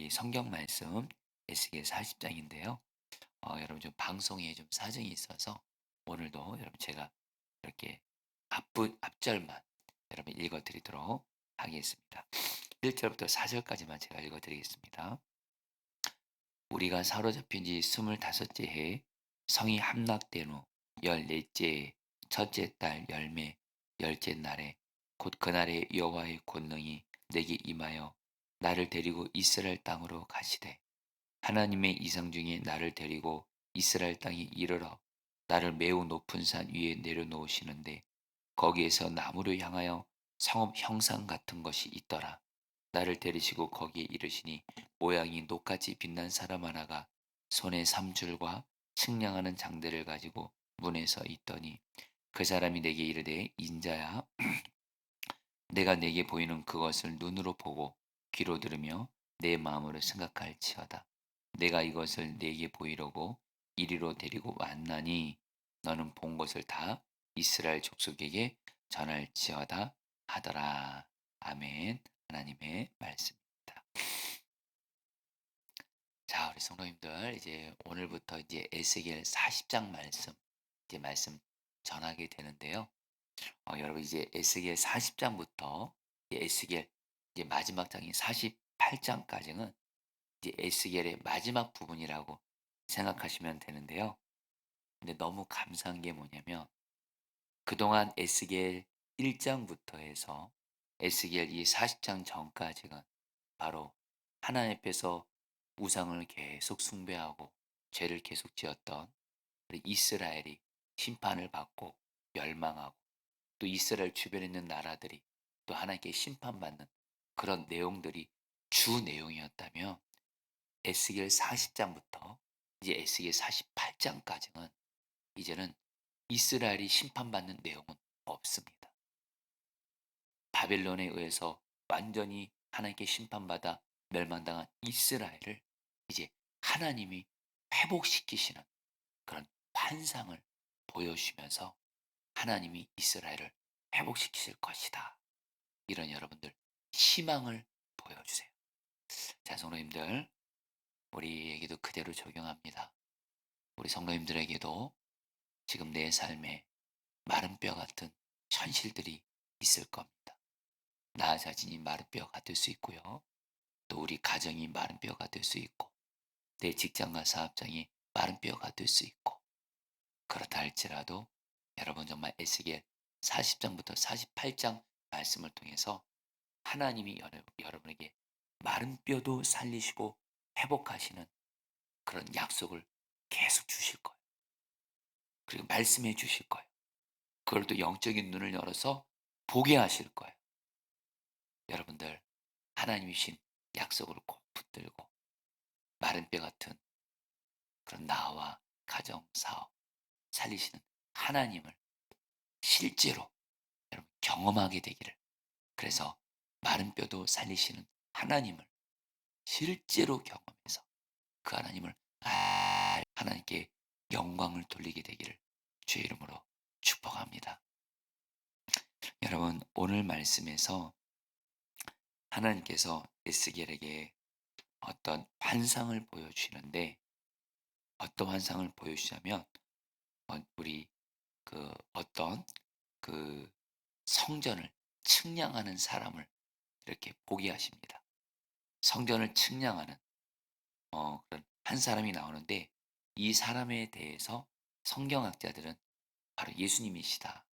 우리 성경 말씀 에스겔 40장인데요. 여러분 좀 방송에 좀 사정이 있어서 오늘도 여러분 제가 이렇게 앞절만 여러분 읽어 드리도록 하겠습니다. 1절부터 4절까지만 제가 읽어 드리겠습니다. 우리가 사로잡힌 지 25째 해에 성이 함락된 후 14째 해 첫째 달 열매 열째 날에 곧 그날에 여호와의 권능이 내게 임하여 나를 데리고 이스라엘 땅으로 가시되 하나님의 이상 중에 나를 데리고 이스라엘 땅에 이르러 나를 매우 높은 산 위에 내려놓으시는데 거기에서 나무를 향하여 성읍 형상 같은 것이 있더라. 나를 데리시고 거기에 이르시니 모양이 녹같이 빛난 사람 하나가 손에 삼줄과 측량하는 장대를 가지고 문에 서 있더니 그 사람이 내게 이르되 인자야 내가 내게 보이는 그것을 눈으로 보고 귀로 들으며 내 마음으로 생각할지어다. 내가 이것을 내게 보이려고 이리로 데리고 왔나니 너는 본 것을 다 이스라엘 족속에게 전할지어다 하더라. 아멘. 하나님의 말씀입니다. 자, 우리 성도님들 이제 오늘부터 이제 에스겔 40장 말씀 전하게 되는데요. 여러분 이제 에스겔 40장부터 에스겔 이제 마지막 장인 48장까지는 이제 에스겔의 마지막 부분이라고 생각하시면 되는데요. 근데 너무 감사한 게 뭐냐면 그동안 에스겔 1장부터 해서 에스겔 이 40장 전까지가 바로 하나님 앞에서 우상을 계속 숭배하고 죄를 계속 지었던 우리 이스라엘이 심판을 받고 멸망하고 또 이스라엘 주변에 있는 나라들이 또 하나님께 심판받는 그런 내용들이 주 내용이었다면 에스겔 40장부터 이제 에스겔 48장까지는 이제는 이스라엘이 심판받는 내용은 없습니다. 바벨론에 의해서 완전히 하나님께 심판받아 멸망당한 이스라엘을 이제 하나님이 회복시키시는 그런 환상을 보여주시면서 하나님이 이스라엘을 회복시키실 것이다. 이런 여러분들 희망을 보여주세요. 자, 성도님들, 우리에게도 그대로 적용합니다. 우리 성도님들에게도 지금 내 삶에 마른 뼈 같은 현실들이 있을 겁니다. 나 자신이 마른 뼈가 될 수 있고요. 또 우리 가정이 마른 뼈가 될 수 있고, 내 직장과 사업장이 마른 뼈가 될 수 있고, 그렇다 할지라도 여러분 정말 에스겔 40장부터 48장 말씀을 통해서 하나님이 여러분에게 마른 뼈도 살리시고 회복하시는 그런 약속을 계속 주실 거예요. 그리고 말씀해 주실 거예요. 그걸 또 영적인 눈을 열어서 보게 하실 거예요. 여러분들 하나님이 주신 약속을 꼭 붙들고 마른 뼈 같은 그런 나와 가정, 사업 살리시는 하나님을 실제로 여러분 경험하게 되기를, 그래서 마른 뼈도 살리시는 하나님을 실제로 경험해서 그 하나님을 하나님께 영광을 돌리게 되기를 주의 이름으로 축복합니다. 여러분 오늘 말씀에서 하나님께서 에스겔에게 어떤 환상을 보여주시는데, 어떤 환상을 보여주시냐면 우리 어떤 그 성전을 측량하는 사람을 이렇게 보게 하십니다. 성전을 측량하는 그런 한 사람이 나오는데, 이 사람에 대해서 성경학자들은 바로 예수님이시다.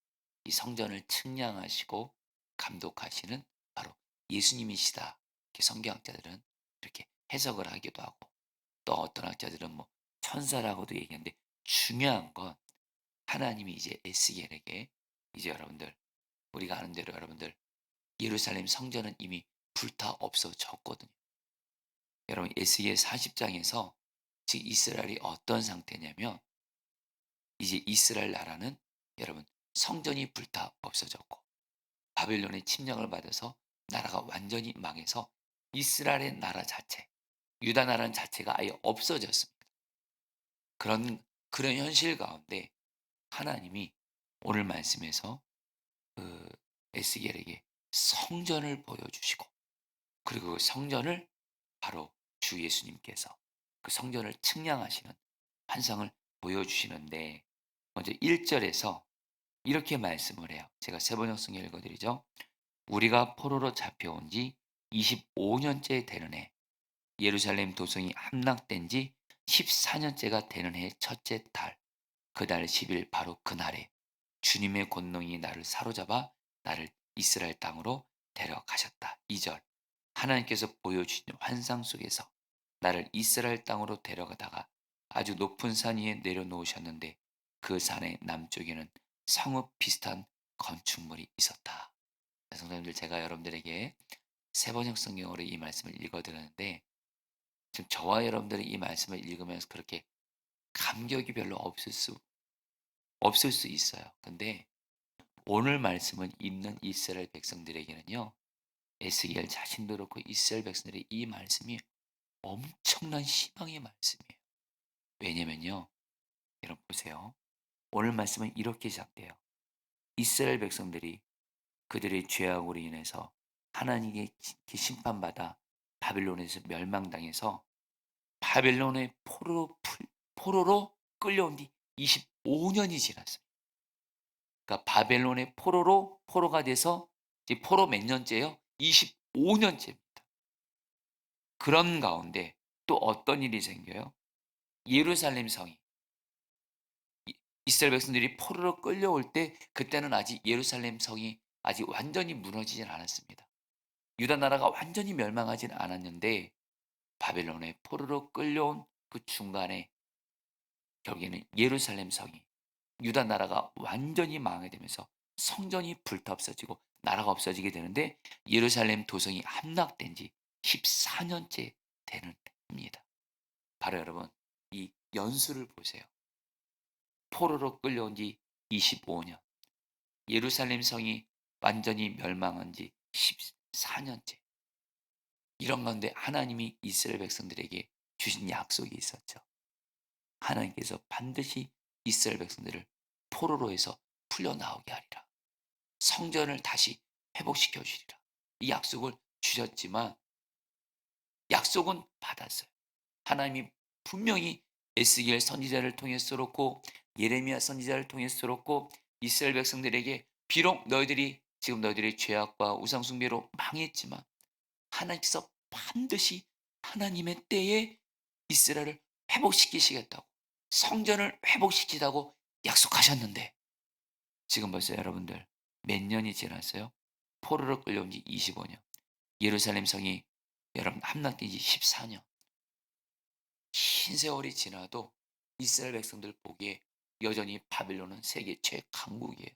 이 성전을 측량하시고 감독하시는 바로 예수님이시다. 이렇게 성경학자들은 이렇게 해석을 하기도 하고, 또 어떤 학자들은 뭐 천사라고도 얘기하는데, 중요한 건 하나님이 이제 에스겔에게 이제 여러분들 우리가 아는 대로 여러분들 예루살렘 성전은 이미 불타 없어졌거든요. 여러분 에스겔 40장에서 지금 이스라엘이 어떤 상태냐면 이제 이스라엘 나라는 여러분 성전이 불타 없어졌고 바벨론의 침략을 받아서 나라가 완전히 망해서 이스라엘의 나라 자체, 유다 나라는 자체가 아예 없어졌습니다. 그런 현실 가운데 하나님이 오늘 말씀에서 그 에스겔에게 성전을 보여주시고, 그리고 그 성전을 바로 주 예수님께서 그 성전을 측량하시는 환상을 보여주시는데, 먼저 1절에서 이렇게 말씀을 해요. 제가 세번역 성경 읽어드리죠. 우리가 포로로 잡혀온 지 25년째 되는 해, 예루살렘 도성이 함락된 지 14년째가 되는 해 첫째 달, 그 달 10일 바로 그날에 주님의 권능이 나를 사로잡아 나를 이스라엘 땅으로 데려가셨다. 2절, 하나님께서 보여주신 환상 속에서 나를 이스라엘 땅으로 데려가다가 아주 높은 산 위에 내려놓으셨는데, 그 산의 남쪽에는 성읍 비슷한 건축물이 있었다. 성도님들, 제가 여러분들에게 세번역 성경으로 이 말씀을 읽어드렸는데, 지금 저와 여러분들이 이 말씀을 읽으면서 그렇게 감격이 별로 없을 수 있어요. 근데 오늘 말씀은 읽는 이스라엘 백성들에게는요, 에스겔 자신도 그렇고 이스라엘 백성들의 이 말씀이 엄청난 희망의 말씀이에요. 왜냐면요, 여러분 보세요. 오늘 말씀은 이렇게 시작돼요. 이스라엘 백성들이 그들의 죄악으로 인해서 하나님께 심판받아 바빌론에서 멸망당해서 바벨론의 포로로 끌려온 뒤 25년이 지났어요. 그러니까 바벨론의 포로가 돼서 이제 포로 몇 년째예요? 25년째입니다. 그런 가운데 또 어떤 일이 생겨요? 예루살렘 성이, 이스라엘 백성들이 포로로 끌려올 때 그때는 아직 예루살렘 성이 아직 완전히 무너지진 않았습니다. 유다 나라가 완전히 멸망하진 않았는데, 바벨론의 포로로 끌려온 그 중간에 결국에는 예루살렘 성이, 유다 나라가 완전히 망하되면서 성전이 불타 없어지고 나라가 없어지게 되는데, 예루살렘 도성이 함락된 지 14년째 되는 해입니다. 바로 여러분, 이 연수를 보세요. 포로로 끌려온 지 25년, 예루살렘 성이 완전히 멸망한 지 14년째. 이런 가운데 하나님이 이스라엘 백성들에게 주신 약속이 있었죠. 하나님께서 반드시 이스라엘 백성들을 포로로 해서 풀려나오게 하리라. 성전을 다시 회복시켜 주리라. 이 약속을 주셨지만 약속은 받았어요. 하나님이 분명히 에스겔 선지자를 통해서 그렇고 예레미야 선지자를 통해서 그렇고 이스라엘 백성들에게 비록 너희들의 죄악과 우상 숭배로 망했지만 하나님께서 반드시 하나님의 때에 이스라엘을 회복시키시겠다고, 성전을 회복시키다고 약속하셨는데, 지금 벌써 여러분들 몇 년이 지났어요? 포로로 끌려온 지 25년, 예루살렘 성이 여러분 함락된 지 14년. 긴 세월이 지나도 이스라엘 백성들 보기에 여전히 바빌론은 세계 최강국이에요.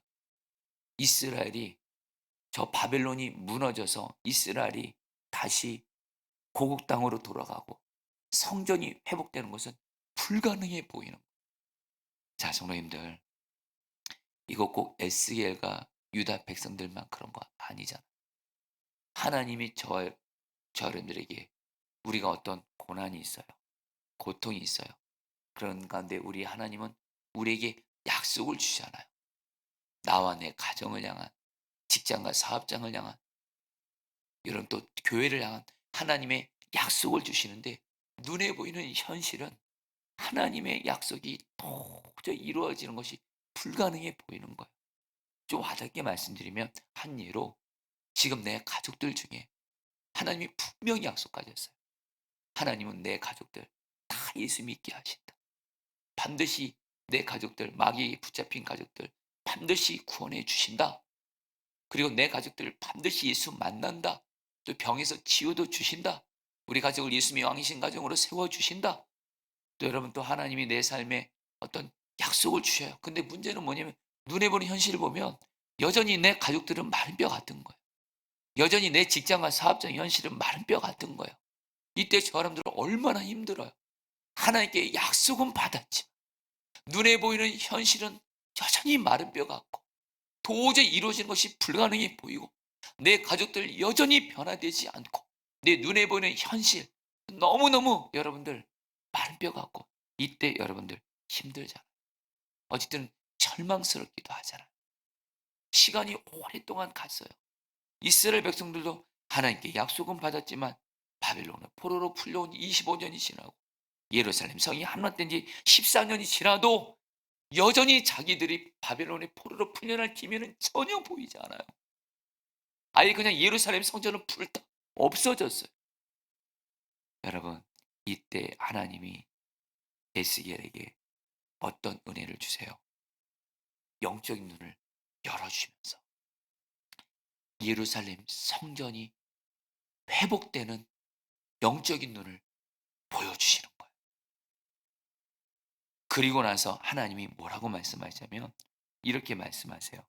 이스라엘이, 저 바벨론이 무너져서 이스라엘이 다시 고국 땅으로 돌아가고 성전이 회복되는 것은 불가능해 보이는 거예요. 자, 성도님들, 이거 꼭 에스겔과 유다 백성들만 그런 거 아니잖아요. 하나님이 저 여러분들에게, 우리가 어떤 고난이 있어요, 고통이 있어요. 그런 가운데 우리 하나님은 우리에게 약속을 주잖아요. 나와 내 가정을 향한, 직장과 사업장을 향한, 이런 또 교회를 향한 하나님의 약속을 주시는데, 눈에 보이는 현실은 하나님의 약속이 도저히 이루어지는 것이 불가능해 보이는 거예요. 좀 와닿게 말씀드리면, 한 예로 지금 내 가족들 중에 하나님이 분명히 약속하셨어요. 하나님은 내 가족들 다 예수 믿게 하신다. 반드시 내 가족들, 마귀에 붙잡힌 가족들 반드시 구원해 주신다. 그리고 내 가족들을 반드시 예수 만난다. 또 병에서 치유도 주신다. 우리 가족을 예수님의 왕이신 가정으로 세워주신다. 또 여러분, 또 하나님이 내 삶에 어떤 약속을 주셔요. 근데 문제는 뭐냐면, 눈에 보는 현실을 보면 여전히 내 가족들은 마른 뼈 같은 거예요. 여전히 내 직장과 사업장 현실은 마른 뼈 같은 거예요. 이때 저 사람들은 얼마나 힘들어요. 하나님께 약속은 받았지만 눈에 보이는 현실은 여전히 마른 뼈 같고 도저히 이루어지는 것이 불가능해 보이고, 내 가족들 여전히 변화되지 않고, 내 눈에 보이는 현실 너무너무 여러분들 마른 뼈 같고, 이때 여러분들 힘들잖아요. 어쨌든 절망스럽기도 하잖아요. 시간이 오랫동안 갔어요. 이스라엘 백성들도 하나님께 약속은 받았지만 바벨론의 포로로 풀려온 25년이 지나고 예루살렘 성이 함락된 지 14년이 지나도 여전히 자기들이 바벨론의 포로로 풀려날 기미는 전혀 보이지 않아요. 아예 그냥 예루살렘 성전은 불타 없어졌어요. 여러분, 이때 하나님이 에스겔에게 어떤 은혜를 주세요? 영적인 눈을 열어주시면서 예루살렘 성전이 회복되는 영적인 눈을 보여주시는 거예요. 그리고 나서 하나님이 뭐라고 말씀하시냐면 이렇게 말씀하세요.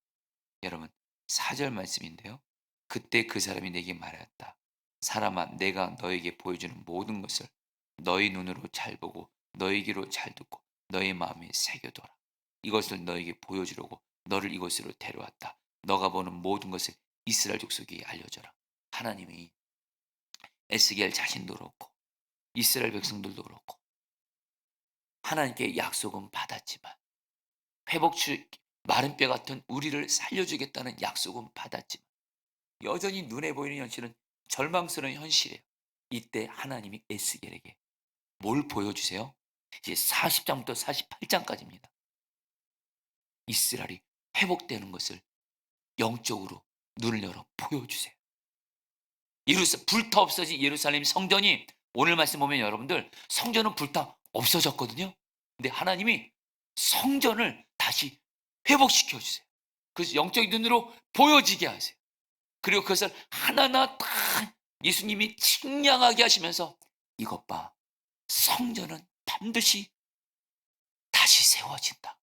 여러분, 4절 말씀인데요. 그때 그 사람이 내게 말하였다. 사람아, 내가 너에게 보여주는 모든 것을 너희 눈으로 잘 보고 너희 귀로 잘 듣고 너희 마음에 새겨둬라. 이것을 너에게 보여주려고 너를 이곳으로 데려왔다. 너가 보는 모든 것을 이스라엘 족속에게 알려줘라. 하나님이 에스겔 자신도 그렇고 이스라엘 백성들도 그렇고 하나님께 약속은 받았지만 회복주 마른 뼈 같은 우리를 살려주겠다는 약속은 받았지만 여전히 눈에 보이는 현실은 절망스러운 현실이에요. 이때 하나님이 에스겔에게 뭘 보여주세요? 이제 40장부터 48장까지입니다. 이스라엘이 회복되는 것을 영적으로 눈을 열어 보여주세요. 불타 없어진 예루살렘 성전이 오늘 말씀 보면 여러분들 성전은 불타 없어졌거든요. 근데 하나님이 성전을 다시 회복시켜 주세요. 그래서 영적인 눈으로 보여지게 하세요. 그리고 그것을 하나하나 다 예수님이 측량하게 하시면서 이것 봐, 성전은 반드시 다시 세워진다,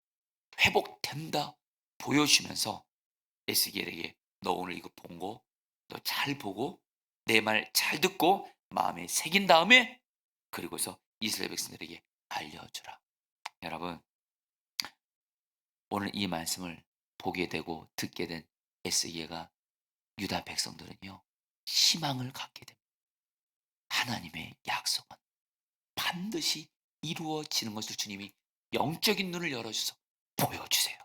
회복된다 보여주면서 에스겔에게 너 오늘 이거 본 거 너 잘 보고 내 말 잘 듣고 마음에 새긴 다음에 그리고서 이스라엘 백성들에게 알려주라. 여러분, 오늘 이 말씀을 보게 되고 듣게 된 에스겔과 유다 백성들은요 희망을 갖게 됩니다. 하나님의 약속은 반드시 이루어지는 것을 주님이 영적인 눈을 열어주셔서 보여주세요.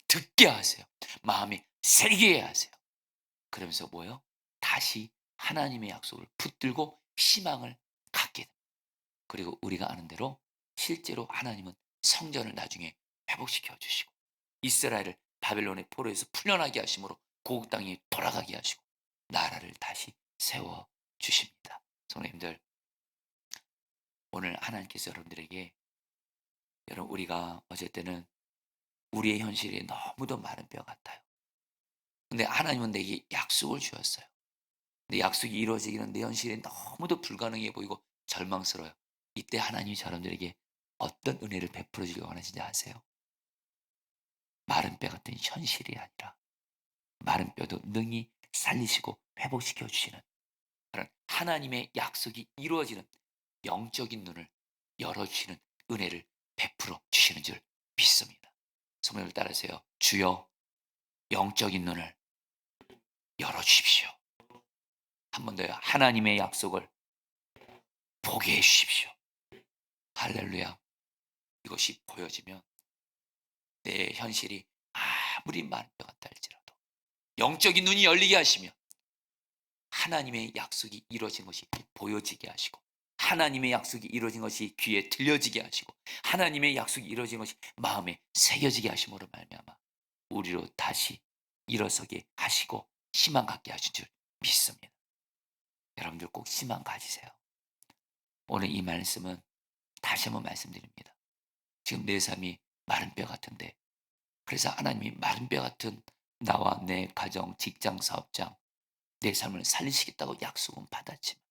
듣게 하세요. 마음에 새기게 하세요. 그러면서 뭐요? 다시 하나님의 약속을 붙들고 희망을 갖게 됩니다. 그리고 우리가 아는 대로 실제로 하나님은 성전을 나중에 회복시켜 주시고 이스라엘을 바벨론의 포로에서 풀려나게 하심으로 고국 땅에 돌아가게 하시고 나라를 다시 세워 주십니다. 성도님들, 오늘 하나님께서 여러분들에게 여러분 우리가 어쨌든 우리의 현실이 너무도 마른 뼈 같아요. 근데 하나님은 내게 약속을 주었어요. 근데 약속이 이루어지기는 내 현실이 너무도 불가능해 보이고 절망스러워요. 이때 하나님이 여러분들에게 어떤 은혜를 베풀어 주길 원하시는지 아세요? 마른 뼈 같은 현실이 아니라 마른 뼈도 능히 살리시고 회복시켜 주시는 그런 하나님의 약속이 이루어지는 영적인 눈을 열어주시는 은혜를 베풀어 주시는 줄 믿습니다. 성령을 따르세요. 주여, 영적인 눈을 열어주십시오. 한 번 더요. 하나님의 약속을 보게 해주십시오. 할렐루야. 이것이 보여지면 내 현실이 아무리 많은 것 같다 할지라도 영적인 눈이 열리게 하시며 하나님의 약속이 이루어진 것이 보여지게 하시고 하나님의 약속이 이루어진 것이 귀에 들려지게 하시고 하나님의 약속이 이루어진 것이 마음에 새겨지게 하심으로 말미암아 우리로 다시 일어서게 하시고 희망 갖게 하신 줄 믿습니다. 여러분들 꼭 희망 가지세요. 오늘 이 말씀은 다시 한번 말씀드립니다. 지금 내 삶이 마른 뼈 같은데 그래서 하나님이 마른 뼈 같은 나와 내 가정, 직장, 사업장, 내 삶을 살리시겠다고 약속은 받았지만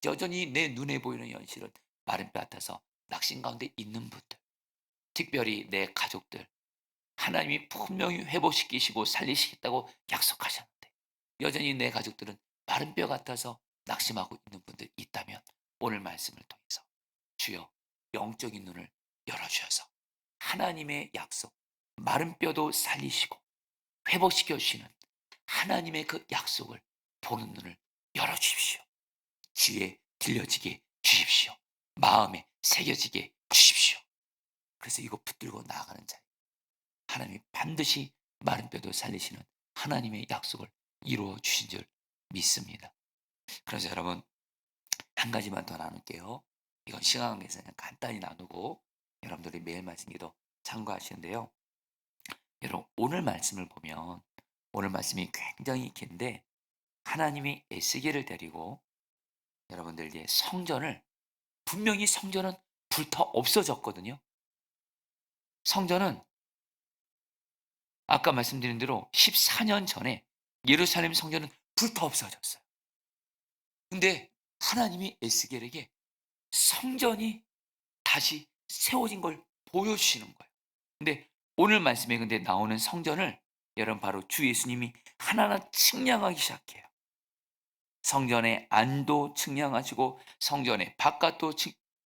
여전히 내 눈에 보이는 현실은 마른 뼈 같아서 낙심 가운데 있는 분들, 특별히 내 가족들, 하나님이 분명히 회복시키시고 살리시겠다고 약속하셨는데 여전히 내 가족들은 마른 뼈 같아서 낙심하고 있는 분들 있다면 오늘 말씀을 통해서 주여 영적인 눈을 열어주셔서 하나님의 약속, 마른 뼈도 살리시고 회복시켜 주시는 하나님의 그 약속을 보는 눈을 열어주십시오. 귀에 들려지게 주십시오. 마음에 새겨지게 주십시오. 그래서 이거 붙들고 나아가는 자예요. 하나님이 반드시 마른 뼈도 살리시는 하나님의 약속을 이루어 주신 줄 믿습니다. 그래서 여러분 한 가지만 더 나눌게요. 이건 시간 관계에서 그냥 간단히 나누고 여러분들이 매일 말씀 기도 참고하시는데요. 여러분 오늘 말씀을 보면 오늘 말씀이 굉장히 긴데 하나님이 에스겔을 데리고 여러분들 이제 성전을 분명히 성전은 불타 없어졌거든요. 성전은 아까 말씀드린 대로 14년 전에 예루살렘 성전은 불타 없어졌어요. 근데 하나님이 에스겔에게 성전이 다시 세워진 걸 보여주시는 거예요. 근데 오늘 말씀에 근데 나오는 성전을 여러분 바로 주 예수님이 하나하나 측량하기 시작해요. 성전의 안도 측량하시고 성전의 바깥도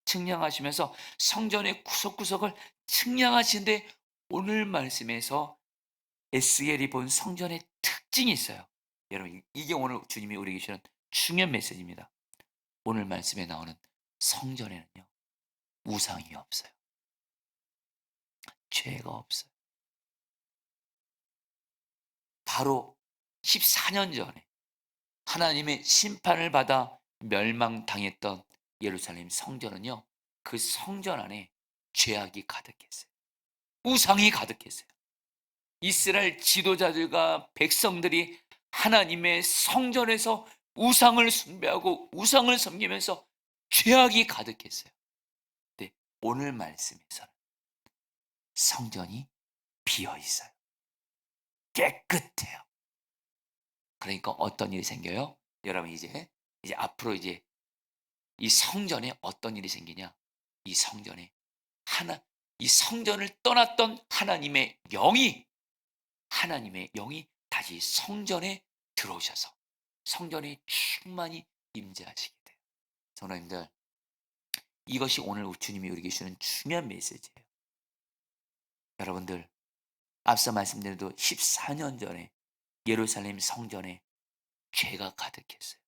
측량하시면서 성전의 구석구석을 측량하시는데 오늘 말씀에서 에스겔이 본 성전의 특징이 있어요. 여러분 이게 오늘 주님이 우리에게 주시는 중요한 메시지입니다. 오늘 말씀에 나오는 성전에는요. 우상이 없어요. 죄가 없어요. 바로 14년 전에 하나님의 심판을 받아 멸망당했던 예루살렘 성전은요. 그 성전 안에 죄악이 가득했어요. 우상이 가득했어요. 이스라엘 지도자들과 백성들이 하나님의 성전에서 우상을 숭배하고 우상을 섬기면서 죄악이 가득했어요. 근데 오늘 말씀에서는 성전이 비어 있어요. 깨끗해요. 그러니까 어떤 일이 생겨요? 여러분 이제 앞으로 이제 이 성전에 어떤 일이 생기냐? 이 성전에 하나 이 성전을 떠났던 하나님의 영이 다시 성전에 들어오셔서 성전에 충만히 임재하시게 돼요. 성도님들, 이것이 오늘 주님이 우리에게 주는 중요한 메시지예요. 여러분들, 앞서 말씀드린 대로 14년 전에 예루살렘 성전에 죄가 가득했어요.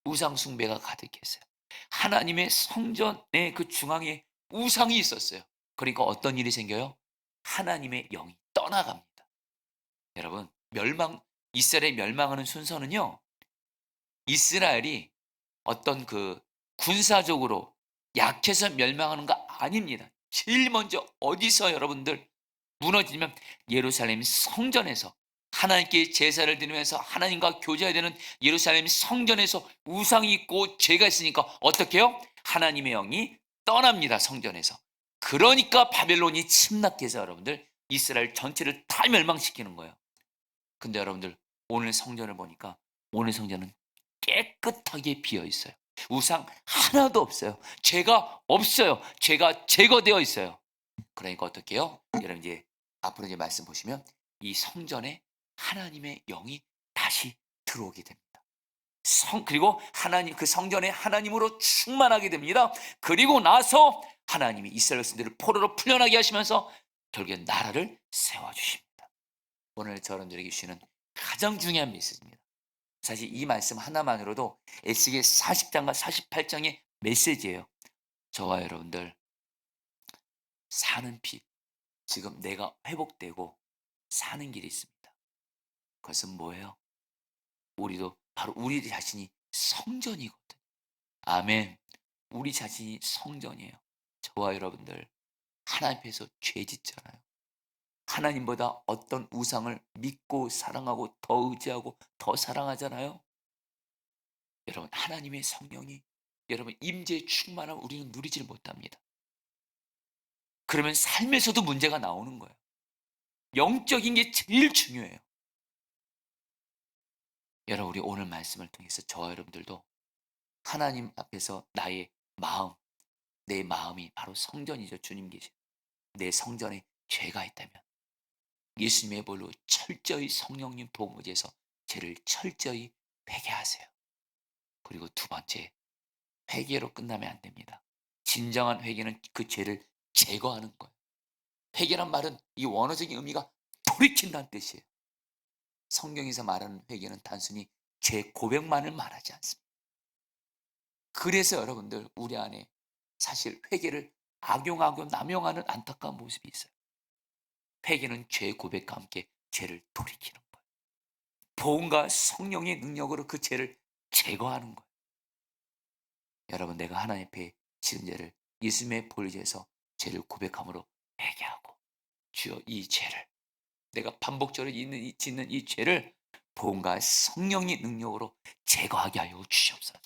우상 숭배가 가득했어요. 하나님의 성전의 그 중앙에 우상이 있었어요. 그러니까 어떤 일이 생겨요? 하나님의 영이 떠나갑니다. 여러분, 이스라엘이 멸망하는 순서는요. 이스라엘이 어떤 그 군사적으로 약해서 멸망하는 거 아닙니다. 제일 먼저 어디서 여러분들 무너지면 예루살렘 성전에서 하나님께 제사를 드리면서 하나님과 교제해야 되는 예루살렘 성전에서 우상이 있고 죄가 있으니까 어떻게 해요? 하나님의 영이 떠납니다. 성전에서. 그러니까 바벨론이 침략해서 여러분들 이스라엘 전체를 다 멸망시키는 거예요. 근데 여러분들 오늘 성전을 보니까 오늘 성전은 깨끗하게 비어 있어요. 우상 하나도 없어요. 죄가 없어요. 죄가 제거되어 있어요. 그러니까 어떻게 해요? 여러분 이제 앞으로 이제 말씀 보시면 이 성전에 하나님의 영이 다시 들어오게 됩니다. 그리고 하나님 그 성전에 하나님으로 충만하게 됩니다. 그리고 나서 하나님이 이스라엘 백성들을 포로로 풀려나게 하시면서 결국에 나라를 세워 주십니다. 오늘 저런들에게 주시는 가장 중요한 메시지입니다. 사실 이 말씀 하나만으로도 에스겔 40장과 48장의 메시지예요. 저와 여러분들 사는 피, 지금 내가 회복되고 사는 길이 있습니다. 그것은 뭐예요? 우리도 바로 우리 자신이 성전이거든. 아멘. 우리 자신이 성전이에요. 저와 여러분들 하나님 앞에서 죄 짓잖아요. 하나님보다 어떤 우상을 믿고 사랑하고 더 의지하고 더 사랑하잖아요. 여러분 하나님의 성령이 여러분 임재에 충만하면 우리는 누리질 못합니다. 그러면 삶에서도 문제가 나오는 거예요. 영적인 게 제일 중요해요. 여러분 우리 오늘 말씀을 통해서 저와 여러분들도 하나님 앞에서 나의 마음, 내 마음이 바로 성전이죠. 주님 계신 내 성전에 죄가 있다면 예수님의 볼로 철저히 성령님 보호제에서 죄를 철저히 회개하세요. 그리고 두 번째, 회개로 끝나면 안 됩니다. 진정한 회개는 그 죄를 제거하는 거예요. 회개란 말은 이 원어적인 의미가 돌이킨다는 뜻이에요. 성경에서 말하는 회개는 단순히 죄 고백만을 말하지 않습니다. 그래서 여러분들 우리 안에 사실 회개를 악용하고 남용하는 안타까운 모습이 있어요. 회개는 죄 고백과 함께 죄를 돌이키는 거예요. 복음과 성령의 능력으로 그 죄를 제거하는 거예요. 여러분, 내가 하나님 앞에 지은 죄를 예수님의 보혈에서 죄를 고백함으로 회개하고, 주여 이 죄를, 내가 반복적으로 짓는 이 죄를 보험과 성령의 능력으로 제거하게 하여 주시옵소서.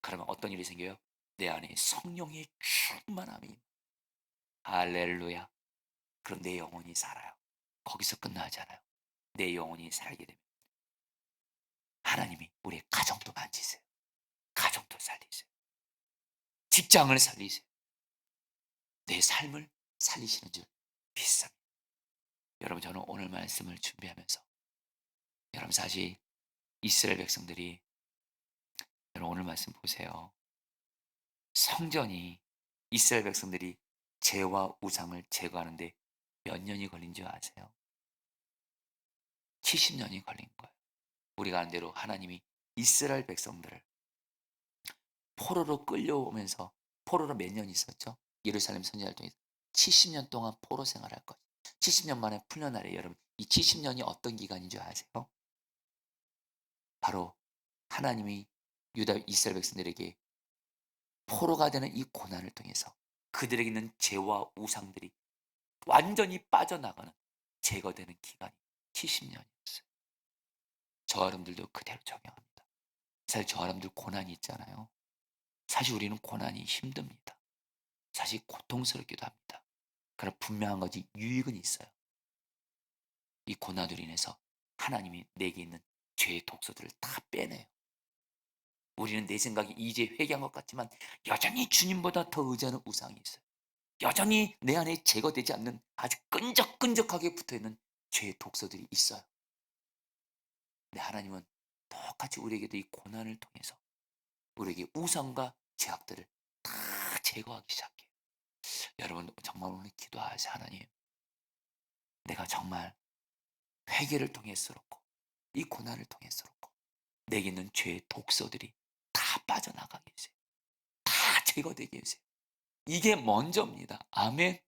그러면 어떤 일이 생겨요? 내 안에 성령의 충만함이, 할렐루야. 그럼 내 영혼이 살아요. 거기서 끝나지 않아요. 내 영혼이 살게 되면 하나님이 우리의 가정도 만지세요. 가정도 살리세요. 직장을 살리세요. 내 삶을 살리시는 줄 믿습니다. 여러분, 저는 오늘 말씀을 준비하면서, 여러분 사실 이스라엘 백성들이, 여러분 오늘 말씀 보세요. 성전이, 이스라엘 백성들이 죄와 우상을 제거하는데 몇 년이 걸린 줄 아세요? 70년이 걸린 거예요. 우리가 아는 대로 하나님이 이스라엘 백성들을 포로로 끌려오면서, 포로로 몇 년 있었죠? 예루살렘 선지자를 통해서 70년 동안 포로 생활할 것. 70년 만에 풀려나래. 여러분, 이 70년이 어떤 기간인 줄 아세요? 바로 하나님이 유다 이스라엘 백성들에게 포로가 되는 이 고난을 통해서 그들에게 있는 죄와 우상들이 완전히 빠져나가는, 제거되는 기간이 70년이었어요. 저와 여러분들도 그대로 적용합니다. 사실 저와 여러분들 고난이 있잖아요. 사실 우리는 고난이 힘듭니다. 사실 고통스럽기도 합니다. 그러나 분명한 거지, 유익은 있어요. 이 고난으로 인해서 하나님이 내게 있는 죄의 독소들을 다 빼내요. 우리는 내 생각에 이제 회개한 것 같지만 여전히 주님보다 더 의지하는 우상이 있어요. 여전히 내 안에 제거되지 않는 아주 끈적끈적하게 붙어있는 죄의 독소들이 있어요. 근데 하나님은 똑같이 우리에게도 이 고난을 통해서 우리에게 우상과 죄악들을 다 제거하기 시작해요. 여러분, 정말 오늘 기도하세요. 하나님, 내가 정말 회개를 통해서롭고 이 고난을 통해서롭고 내게 있는 죄의 독소들이 다 빠져나가게 해주세요. 다 제거되게 해주세요. 이게 먼저입니다. 아멘.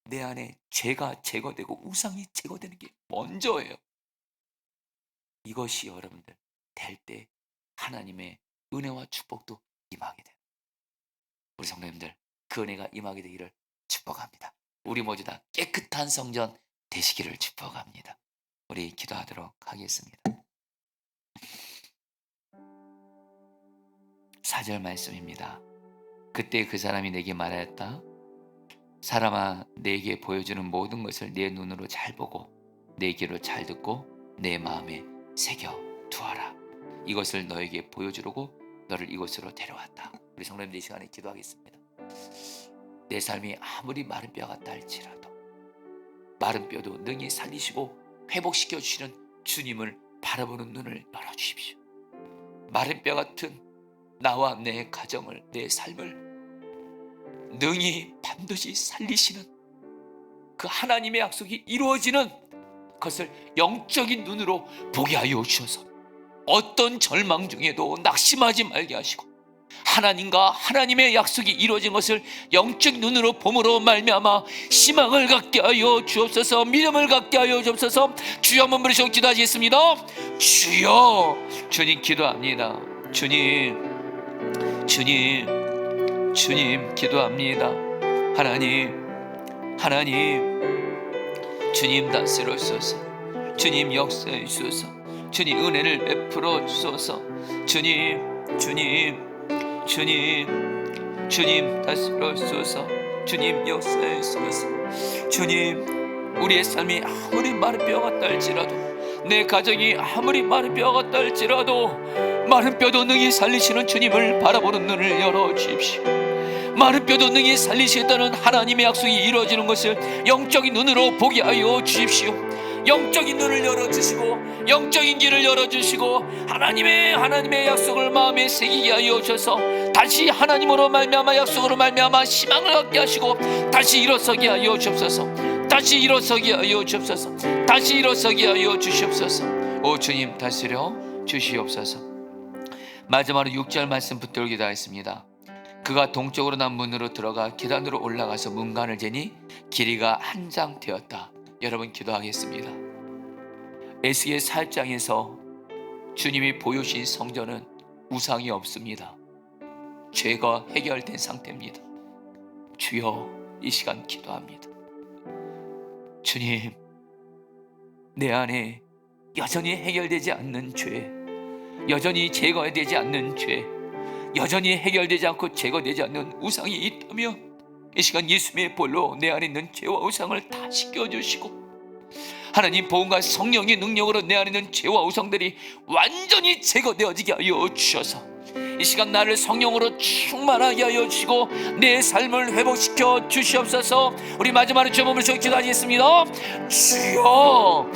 내 안에 죄가 제거되고 우상이 제거되는 게 먼저예요. 이것이 여러분들 될 때 하나님의 은혜와 축복도 임하게 돼요. 우리 성도님들, 그 은혜가 임하게 되기를 축복합니다. 우리 모두 다 깨끗한 성전 되시기를 축복합니다. 우리 기도하도록 하겠습니다. 4절 말씀입니다. 그때 그 사람이 내게 말하였다. 사람아, 내게 보여주는 모든 것을 내 눈으로 잘 보고 내 귀로 잘 듣고 내 마음에 새겨 두어라. 이것을 너에게 보여주려고 너를 이곳으로 데려왔다. 우리 성도님들, 이 시간에 기도하겠습니다. 내 삶이 아무리 마른 뼈 같다 할지라도 마른 뼈도 능히 살리시고 회복시켜 주시는 주님을 바라보는 눈을 열어주십시오. 마른 뼈 같은 나와 내 가정을, 내 삶을 능히 반드시 살리시는 그 하나님의 약속이 이루어지는 것을 영적인 눈으로 보게 하여 주셔서 어떤 절망 중에도 낙심하지 말게 하시고 하나님과 하나님의 약속이 이루어진 것을 영적 눈으로 봄으로 말미암아 희망을 갖게 하여 주옵소서. 믿음을 갖게 하여 주옵소서. 주여, 한번 부르시고 기도하시겠습니다. 주여, 주님 기도합니다. 주님 기도합니다. 하나님 주님 다스려주소서. 주님 역사해 주소서. 주님 은혜를 베풀어 주소서. 주님 다스려 주소서. 주님 역사해 주소서. 주님, 우리의 삶이 아무리 마른 뼈 같다 할지라도, 내 가정이 아무리 마른 뼈 같다 할지라도 마른 뼈도 능히 살리시는 주님을 바라보는 눈을 열어주십시오. 마른 뼈도 능히 살리시겠다는 하나님의 약속이 이루어지는 것을 영적인 눈으로 보게 하여 주십시오. 영적인 눈을 열어주시고 영적인 길을 열어주시고 하나님의 약속을 마음에 새기게 하여 주셔서 다시 하나님으로 말미암아, 약속으로 말미암아 희망을 갖게 하시고 다시 일어서게 하여 주옵소서. 다시 일어서게 하여 주옵소서. 다시 일어서게 하여 주시옵소서. 오 주님, 다스려 주시옵소서. 마지막으로 6절 말씀 붙들고 기도하겠습니다. 그가 동쪽으로 난 문으로 들어가 계단으로 올라가서 문간을 재니 길이가 한 장 되었다. 여러분, 기도하겠습니다. 에스겔 4장에서 주님이 보여주신 성전은 우상이 없습니다. 죄가 해결된 상태입니다. 주여, 이 시간 기도합니다. 주님, 내 안에 여전히 해결되지 않는 죄, 여전히 제거되지 않는 죄, 여전히 해결되지 않고 제거되지 않는 우상이 있다면 이 시간 예수님의 볼로 내 안에 있는 죄와 우상을 다 씻겨주시고, 하나님 보응과 성령의 능력으로 내 안에 있는 죄와 우상들이 완전히 제거되어지게 하여 주셔서 이 시간 나를 성령으로 충만하게 하여 주시고 내 삶을 회복시켜 주시옵소서. 우리 마지막으로 주여 몸을 기도하겠습니다. 주여,